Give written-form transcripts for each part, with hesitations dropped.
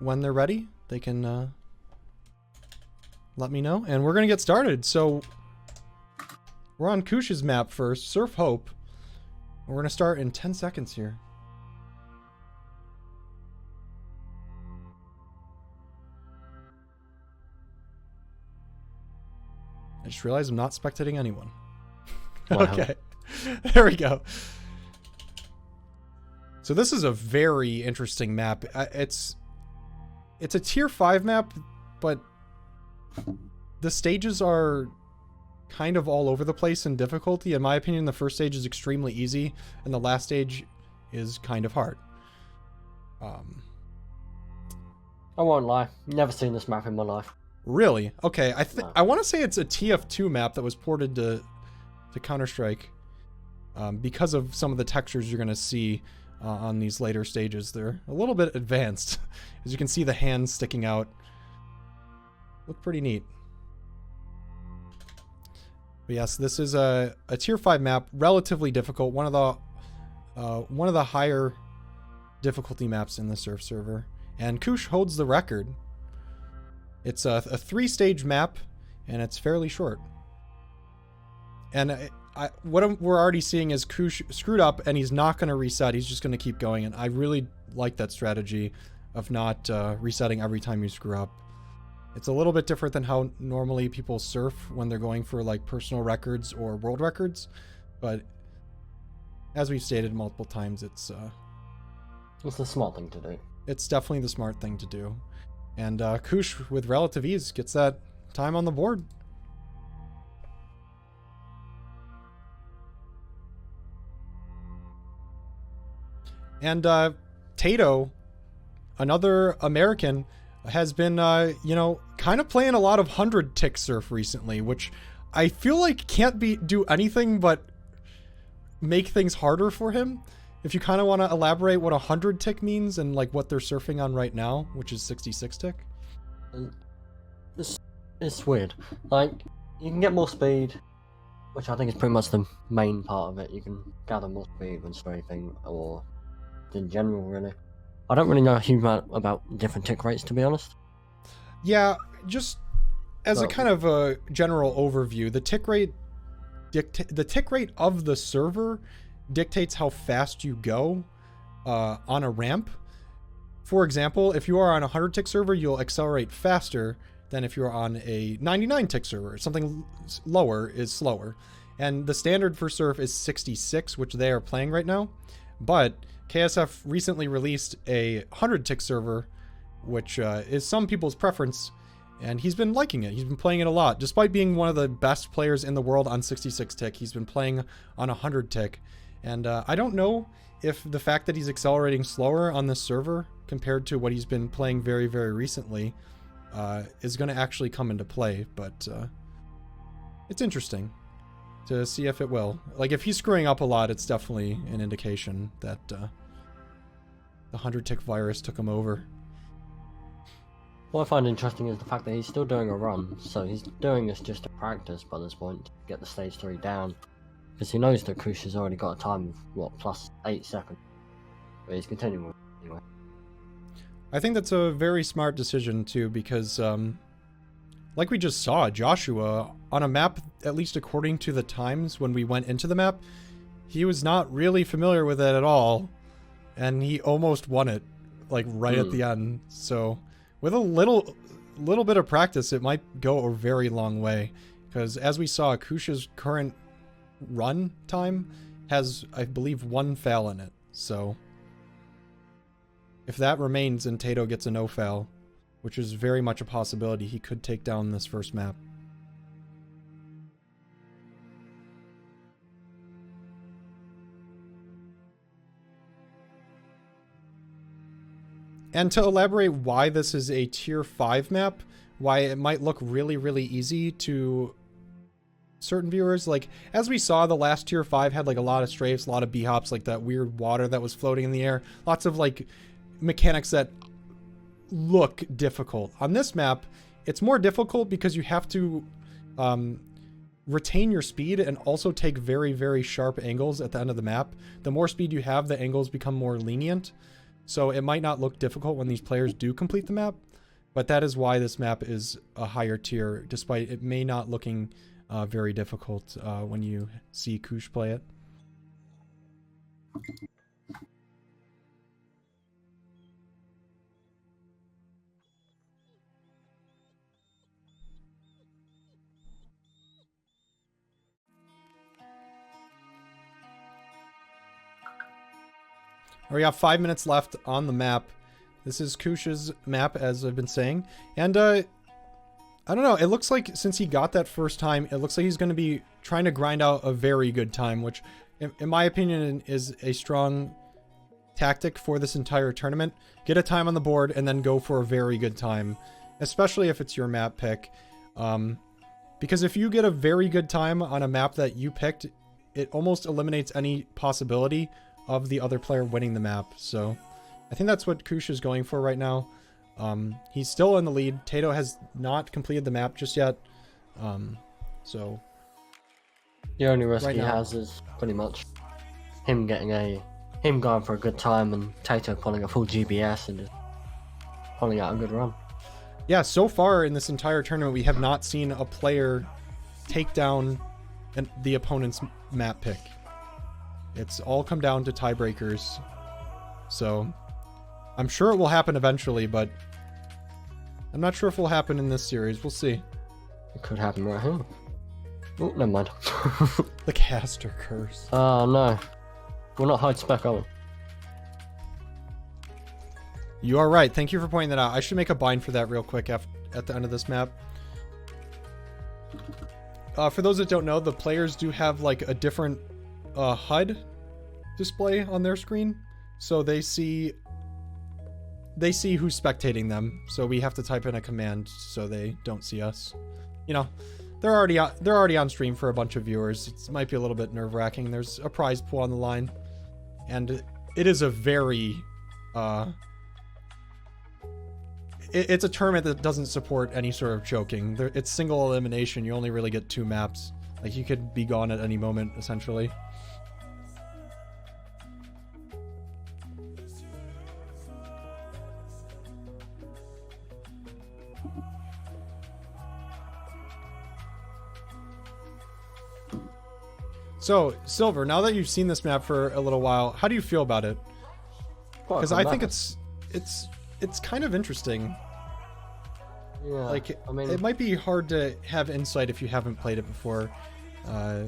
when they're ready, they can let me know. And we're going to get started. So we're on Koosh's map first, Surf Hope. We're going to start in 10 seconds here. I just realized I'm not spectating anyone. Wow. Okay, there we go. So this is a very interesting map. It's a tier 5 map, but the stages are kind of all over the place in difficulty. In my opinion, the first stage is extremely easy, and the last stage is kind of hard. I won't lie, never seen this map in my life. Really? Okay, No. I want to say it's a TF2 map that was ported to Counter-Strike because of some of the textures you're going to see on these later stages. They're a little bit advanced. As you can see, the hands sticking out look pretty neat. But yes, this is a tier 5 map, relatively difficult. One of the higher difficulty maps in the Surf server, and Koosh holds the record. It's a 3-stage map, and it's fairly short. And what we're already seeing is Koosh screwed up, and he's not going to reset. He's just going to keep going, and I really like that strategy of not resetting every time you screw up. It's a little bit different than how normally people surf when they're going for like personal records or world records, but as we've stated multiple times, it's the smart thing to do. It's definitely the smart thing to do. And Koosh, with relative ease, gets that time on the board. And Tato, another American, has been, kind of playing a lot of 100-tick surf recently, which I feel like can't do anything but make things harder for him. If you kind of want to elaborate what 100-tick means and like what they're surfing on right now, which is 66-tick. It's weird. Like, you can get more speed, which I think is pretty much the main part of it. You can gather more speed when strafing, or in general, really. I don't really know a huge amount about different tick rates, to be honest. Yeah, just as a kind of a general overview, the tick rate of the server dictates how fast you go on a ramp. For example, if you are on a 100-tick server, you'll accelerate faster than if you're on a 99-tick server. Something lower is slower. And the standard for surf is 66, which they are playing right now. But KSF recently released a 100-tick server, which is some people's preference, and he's been liking it. He's been playing it a lot. Despite being one of the best players in the world on 66-tick, he's been playing on a 100-tick. And I don't know if the fact that he's accelerating slower on this server compared to what he's been playing very, very recently is going to actually come into play, but it's interesting to see if it will. Like, if he's screwing up a lot, it's definitely an indication that the 100-tick virus took him over. What I find interesting is the fact that he's still doing a run, so he's doing this just to practice by this point, to get the stage 3 down. Because he knows that Koosh has already got a time of, what, plus 8 seconds. But he's continuing with it anyway. I think that's a very smart decision, too, because, like we just saw, Joshua, on a map, at least according to the times when we went into the map, he was not really familiar with it at all, and he almost won it, like, right at the end. So, with a little bit of practice, it might go a very long way, because as we saw, Koosh's current run time has, I believe, 1 foul in it. So if that remains and Tato gets a no foul, which is very much a possibility, he could take down this first map. And to elaborate why this is a tier 5 map, why it might look really, really easy to certain viewers, like, as we saw, the last tier 5 had like a lot of strafes, a lot of b-hops, like that weird water that was floating in the air, lots of like mechanics that look difficult. On this map, it's more difficult because you have to retain your speed and also take very, very sharp angles at the end of the map. The more speed you have, the angles become more lenient. So it might not look difficult when these players do complete the map, but that is why this map is a higher tier, despite it may not looking very difficult when you see Koosh play it. We got 5 minutes left on the map. This is Koosh's map, as I've been saying. And, I don't know, it looks like since he got that first time, it looks like he's going to be trying to grind out a very good time, which, in my opinion, is a strong tactic for this entire tournament. Get a time on the board and then go for a very good time, especially if it's your map pick. Because if you get a very good time on a map that you picked, it almost eliminates any possibility of the other player winning the map. So I think that's what Koosh is going for right now. He's still in the lead. Tato has not completed the map just yet. So the only risk right he now has is pretty much him going for a good time and Tato pulling a full GBS and just pulling out a good run. Yeah, so far in this entire tournament, we have not seen a player take down the opponent's map pick. It's all come down to tiebreakers. So I'm sure it will happen eventually, but I'm not sure if it will happen in this series. We'll see. It could happen right here. Oh, never mind. The caster curse. Oh no. We're not hide spec, are we? You are right. Thank you for pointing that out. I should make a bind for that real quick at the end of this map. For those that don't know, the players do have like a different HUD display on their screen, so they see who's spectating them. So we have to type in a command so they don't see us. You know, they're already on stream for a bunch of viewers. It might be a little bit nerve-wracking. There's a prize pool on the line, and it is a very it's a tournament that doesn't support any sort of choking. It's single elimination. You only really get 2 maps. Like, you could be gone at any moment, essentially. So, Silver, now that you've seen this map for a little while, how do you feel about it? Because I think it's kind of interesting. Yeah, like, I mean, it might be hard to have insight if you haven't played it before. Yeah,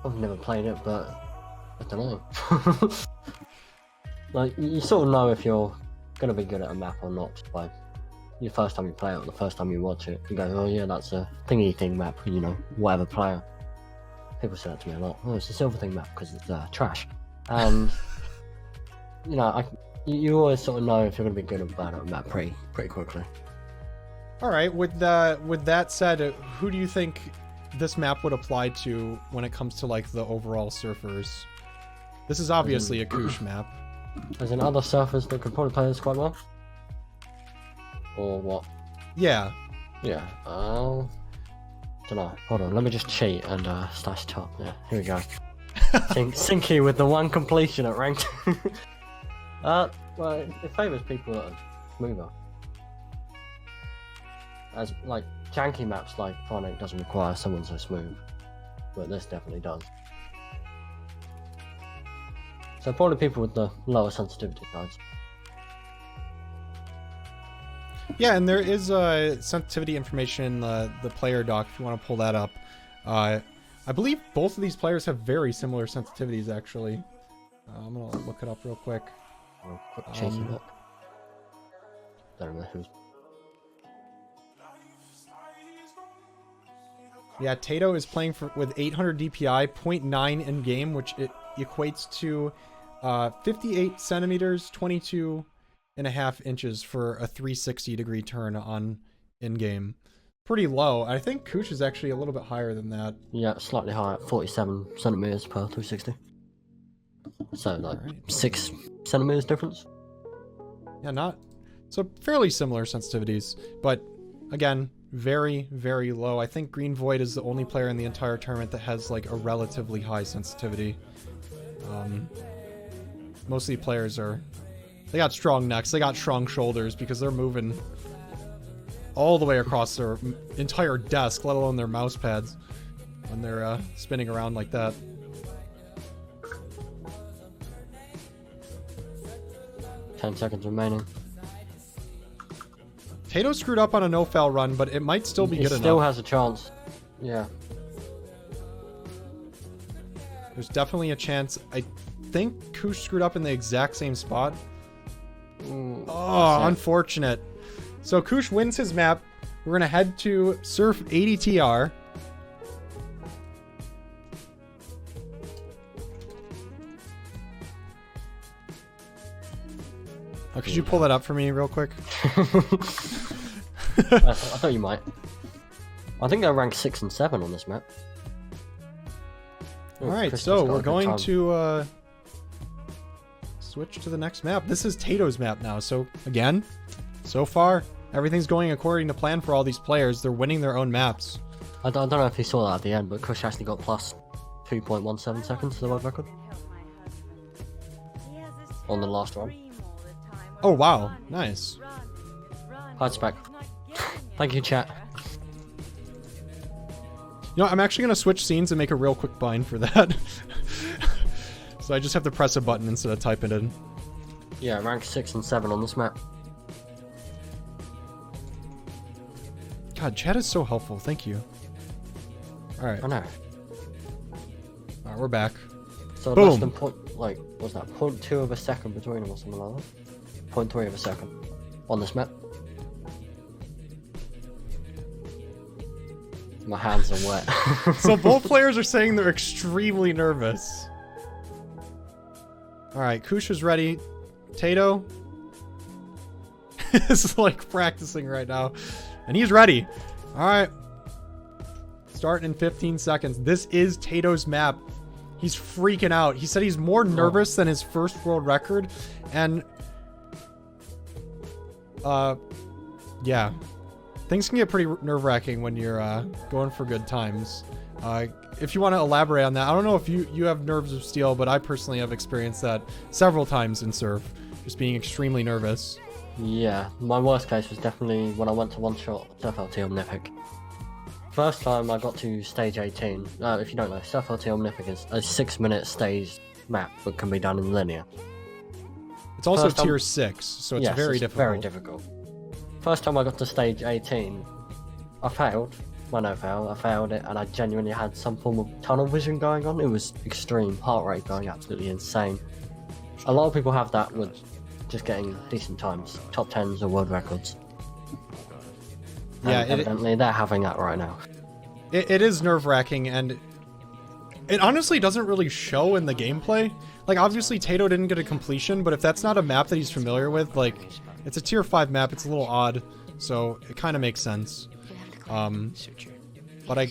I've never played it, but I don't know. Like, you sort of know if you're gonna be good at a map or not by the first time you play it or the first time you watch it. You go, oh yeah, that's a thingy thing map, you know, whatever player. People say that to me a lot. Oh, it's a Silverthing map because it's trash. And you know, you always sort of know if you're gonna be good or bad at a map pretty quickly. All right. With that said, who do you think this map would apply to when it comes to like the overall surfers? This is obviously a Koosh map. As in other surfers that could probably play this quite well? Or what? Yeah. Yeah. Don't know. Hold on, let me just cheat and slash top. Yeah, here we go. Sinky with the 1 completion at rank 2. Well, it favours people that are smoother. As like janky maps like Phonic doesn't require someone so smooth, but this definitely does. So probably people with the lower sensitivity sides. Yeah, and there is sensitivity information in the player doc if you want to pull that up. I believe both of these players have very similar sensitivities, actually. I'm going to look it up real quick. Well, quick chasing up. Don't know who's... Yeah, Tato is playing with 800 DPI, 0.9 in game, which it equates to 58 centimeters, 22.5 inches for a 360-degree turn on in-game. Pretty low. I think Koosh is actually a little bit higher than that. Yeah, slightly higher, 47 centimeters per 360. So, like, right. 6 centimeters difference? Yeah, not... So, fairly similar sensitivities. But, again, very, very low. I think Green Void is the only player in the entire tournament that has, like, a relatively high sensitivity. Most of the players they got strong necks, they got strong shoulders because they're moving all the way across their entire desk, let alone their mouse pads when they're spinning around like that. Ten seconds remaining. Tato screwed up on a no-foul run, but it might still be good enough. He still has a chance. Yeah. There's definitely a chance. I think Koosh screwed up in the exact same spot. Oh, unfortunate. So Koosh wins his map. We're going to head to Surf 80TR. Oh, could you pull that up for me real quick? I thought you might. I think they're ranked 6 and 7 on this map. Alright, so we're going to switch to the next map. This is Tato's map now. So again, so far, everything's going according to plan for all these players. They're winning their own maps. I don't know if you saw that at the end, but Koosh actually got plus 2.17 seconds to the world record on the last run. Oh wow, nice. Hide spec. Thank you, chat. You know, I'm actually going to switch scenes and make a real quick bind for that. So I just have to press a button instead of type it in. Yeah, rank 6 and 7 on this map. God, chat is so helpful. Thank you. Alright. I know. Alright, we're back. So Boom. less than what's that, 0.2 of a second between them or something like that? 0.3 of a second on this map. My hands are wet. So both players are saying they're extremely nervous. Alright, Koosh is ready. Tato is like practicing right now. And he's ready. Alright. Starting in 15 seconds. This is Tato's map. He's freaking out. He said he's more nervous than his first world record. And yeah. Things can get pretty nerve-wracking when you're going for good times. If you want to elaborate on that, I don't know if you have nerves of steel, but I personally have experienced that several times in surf, just being extremely nervous. Yeah, my worst case was definitely when I went to one-shot Surf LT Omnific. First time I got to stage 18, if you don't know, Surf LT Omnific is a 6-minute stage map that can be done in linear. It's also tier 6, so it's very difficult. Very difficult. First time I got to stage 18, I failed. Well, no fail, I failed it, and I genuinely had some form of tunnel vision going on. It was extreme, heart rate going absolutely insane. A lot of people have that with just getting decent times, top 10s or world records. Yeah, evidently they're having that right now. It is nerve-wracking, and it honestly doesn't really show in the gameplay. Like, obviously Tato didn't get a completion, but if that's not a map that he's familiar with, like, it's a tier 5 map, it's a little odd, so it kind of makes sense. But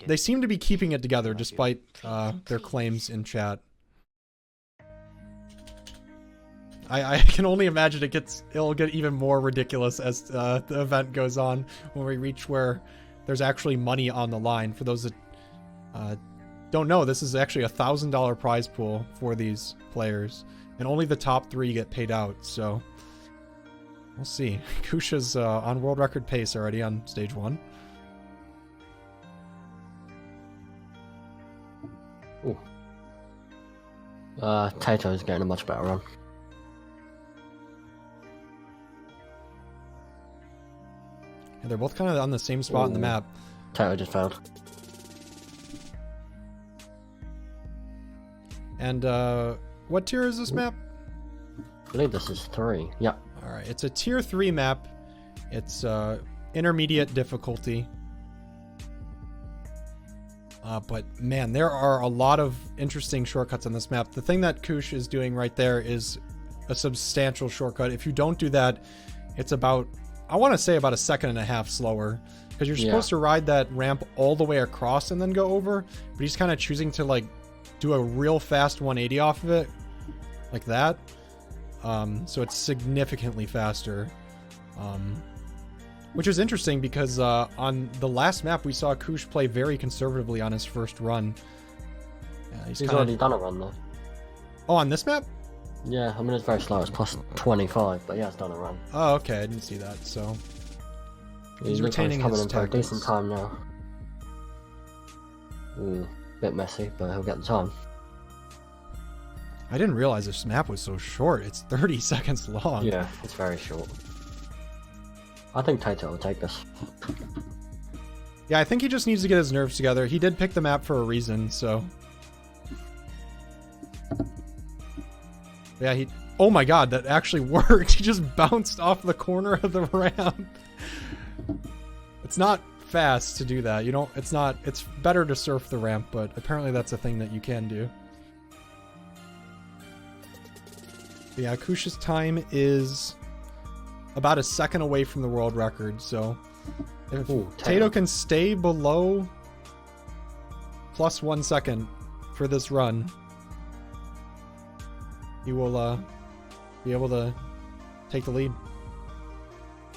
they seem to be keeping it together despite their claims in chat. I can only imagine it'll get even more ridiculous as the event goes on when we reach where there's actually money on the line. For those that don't know, this is actually a $1,000 prize pool for these players, and only the top 3 get paid out, so we'll see. Koosh is on world record pace already on stage 1. Ooh. Tato's getting a much better run. Yeah, they're both kind of on the same spot in the map. Tato just failed. And what tier is this map? I believe this is 3. Yep. Alright, it's a tier 3 map. It's intermediate difficulty. But man, there are a lot of interesting shortcuts on this map. The thing that Koosh is doing right there is a substantial shortcut. If you don't do that, it's about, I want to say about 1.5 seconds slower. Because you're supposed to ride that ramp all the way across and then go over. But he's kind of choosing to like do a real fast 180 off of it. Like that. So it's significantly faster. Which is interesting because on the last map we saw Koosh play very conservatively on his first run. He's already done a run though. Oh, on this map? Yeah, I mean it's very slow. It's plus 25, but yeah, it's done a run. Oh, okay. I didn't see that. So He's retaining coming his in for a tactics. decent time now. Bit messy, but he'll get the time. I didn't realize this map was so short. It's 30 seconds long. Yeah, it's very short. I think Tato will take this. Yeah, I think he just needs to get his nerves together. He did pick the map for a reason, so. Yeah, oh my god, that actually worked. He just bounced off the corner of the ramp. It's not fast to do that. It's better to surf the ramp, but apparently that's a thing that you can do. But yeah, Koosh's time is about a second away from the world record, so if Tato can stay below plus 1 second for this run, he will be able to take the lead.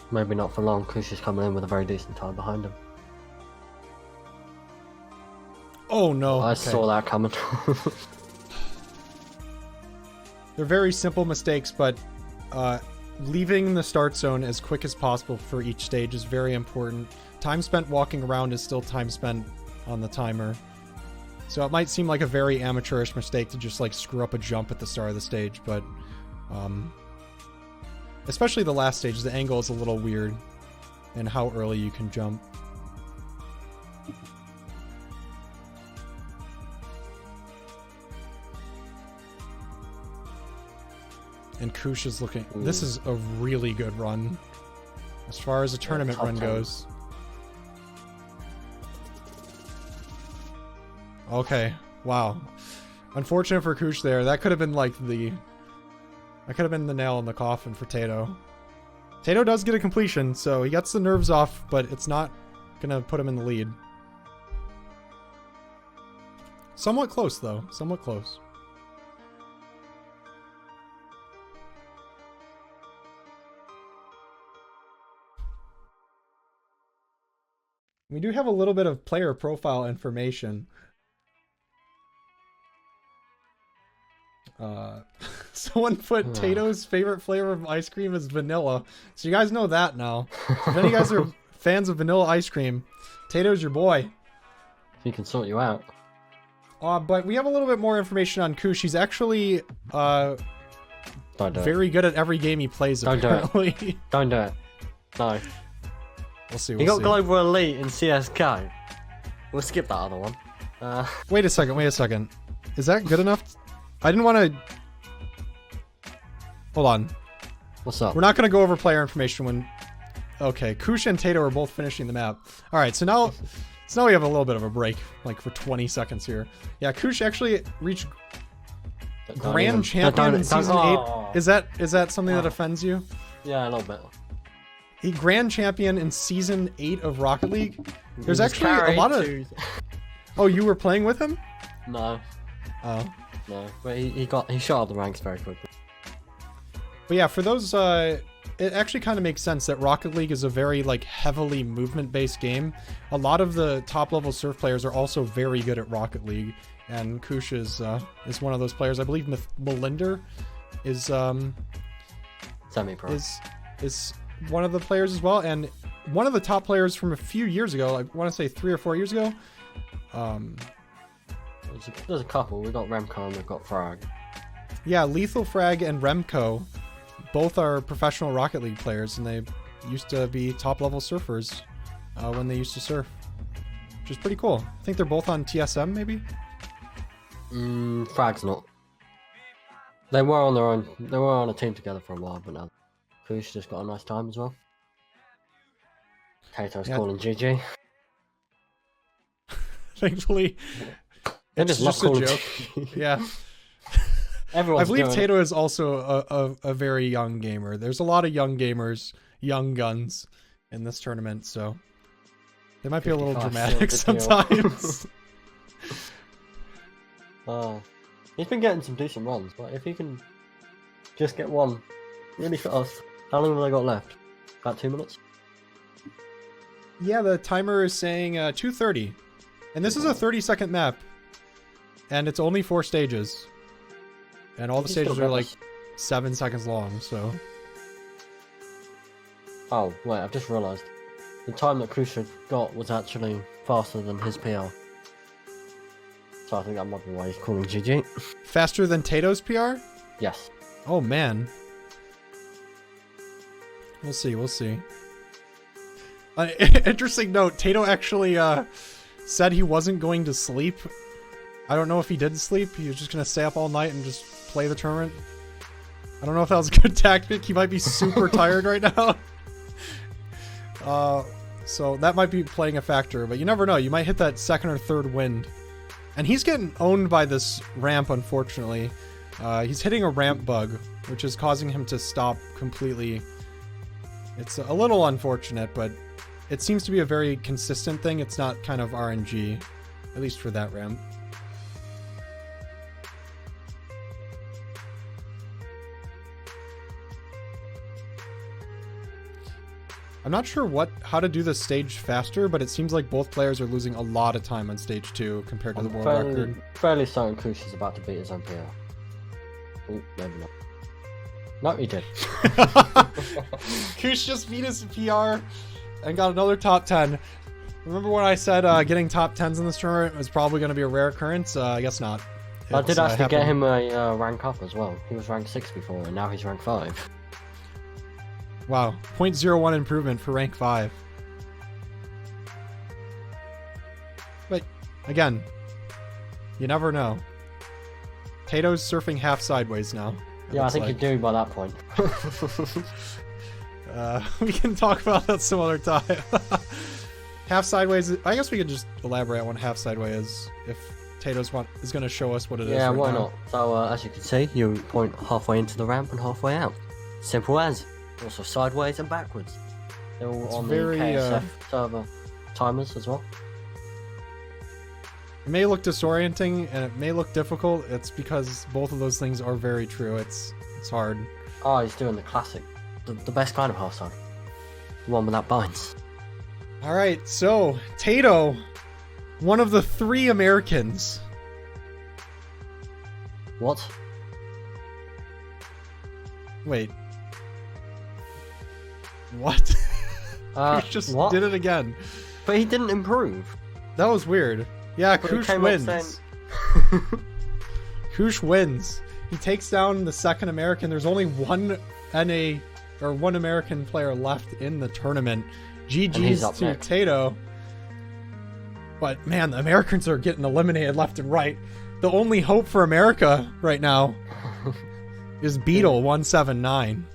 Maybe not for long. Koosh is coming in with a very decent time behind him. Oh no. I saw that coming. They're very simple mistakes, but leaving the start zone as quick as possible for each stage is very important. Time spent walking around is still time spent on the timer. So it might seem like a very amateurish mistake to just like screw up a jump at the start of the stage, but especially the last stage, the angle is a little weird and how early you can jump. And Koosh is looking... This is a really good run. As far as a tournament run goes. Okay. Wow. Unfortunate for Koosh there. That could have been like the... That could have been the nail in the coffin for Tato. Tato does get a completion, so he gets the nerves off, but it's not gonna put him in the lead. Somewhat close, though. Somewhat close. We do have a little bit of player profile information. Someone put Tato's favorite flavor of ice cream is vanilla. So you guys know that now. If any of you guys are fans of vanilla ice cream, Tato's your boy. He can sort you out. But we have a little bit more information on Koosh. He's actually very good at every game he plays, apparently. Don't do it. No. We'll see. He got Global Elite in CSGO. We'll skip that other one. Wait a second. Is that good enough? I didn't want to... Hold on. What's up? We're not going to go over player information when... Okay, Koosh and Tato are both finishing the map. Alright, so now we have a little bit of a break, like for 20 seconds here. Yeah, Koosh actually reached Grand Champion in Season 8. Is that something that offends you? Yeah, a little bit. He Grand Champion in Season 8 of Rocket League. There's actually a lot of... Oh, you were playing with him? No. Oh. No, but he shot up the ranks very quickly. But yeah, for those, it actually kind of makes sense that Rocket League is a very like heavily movement-based game. A lot of the top-level surf players are also very good at Rocket League, and Koosh is one of those players. I believe Melinder is semi-pro. Is one of the players as well, and one of the top players from a few years ago. I want to say 3 or 4 years ago. There's a couple. We've got Remco and we've got Frag. Yeah, Lethal Frag and Remco both are professional Rocket League players, and they used to be top-level surfers when they used to surf, which is pretty cool. I think they're both on TSM, maybe? Frag's not. They were on their own. They were on a team together for a while, but now Koosh just got a nice time as well. Tato's calling GG. Thankfully... It's just a joke. Yeah. I believe Tato is also a very young gamer. There's a lot of young gamers, young guns in this tournament, so they might be a little dramatic sometimes. He's been getting some decent runs, but if he can just get one really fast. How long have they got left? About 2 minutes? Yeah, the timer is saying 2:30. And this is a 30-second map. And it's only 4 stages. And all the He still stages are got like this- 7 seconds long, so... Oh, wait, I've just realised. The time that Koosh got was actually faster than his PR. So I think that might be why he's calling GG. Faster than Tato's PR? Yes. Oh, man. We'll see, we'll see. Interesting note, Tato actually said he wasn't going to sleep. I don't know if he did sleep. He was just going to stay up all night and just play the tournament. I don't know if that was a good tactic. He might be super tired right now. So that might be playing a factor, but you never know. You might hit that second or third wind. And he's getting owned by this ramp, unfortunately. He's hitting a ramp bug, which is causing him to stop completely. It's a little unfortunate, but it seems to be a very consistent thing. It's not kind of RNG, at least for that ramp. I'm not sure how to do this stage faster, but it seems like both players are losing a lot of time on stage 2 compared to the world record. Fairly certain Koosh is about to beat his own PR. Oh, maybe not. No, he did. Koosh just beat his PR and got another top 10. Remember when I said getting top 10s in this tournament was probably going to be a rare occurrence? I guess not. I did actually get him a rank up as well. He was rank 6 before, and now he's rank 5. Wow, 0.01 improvement for rank 5. But, again, you never know. Tato's surfing half sideways now. Yeah, I think you're doing by that point. We can talk about that some other time. Half sideways, I guess we could just elaborate on what half sideways is if Tato's is going to show us what it is. Yeah, right why now. not? So, as you can see, you point halfway into the ramp and halfway out. Simple as. Also sideways and backwards. They're all on the KSF server timers as well. It may look disorienting and it may look difficult. It's because both of those things are very true. It's hard. Oh, he's doing the classic. The best kind of half side. The one without binds. Alright, so Tato, one of the 3 Americans. What? Wait. What? Koosh just what? did it again. But he didn't improve. That was weird. Yeah, But he Koosh came up wins. saying- Koosh wins. He takes down the second American. There's only one one American player left in the tournament. GG's to next. Tato. But man, the Americans are getting eliminated left and right. The only hope for America right now is Beetle 179.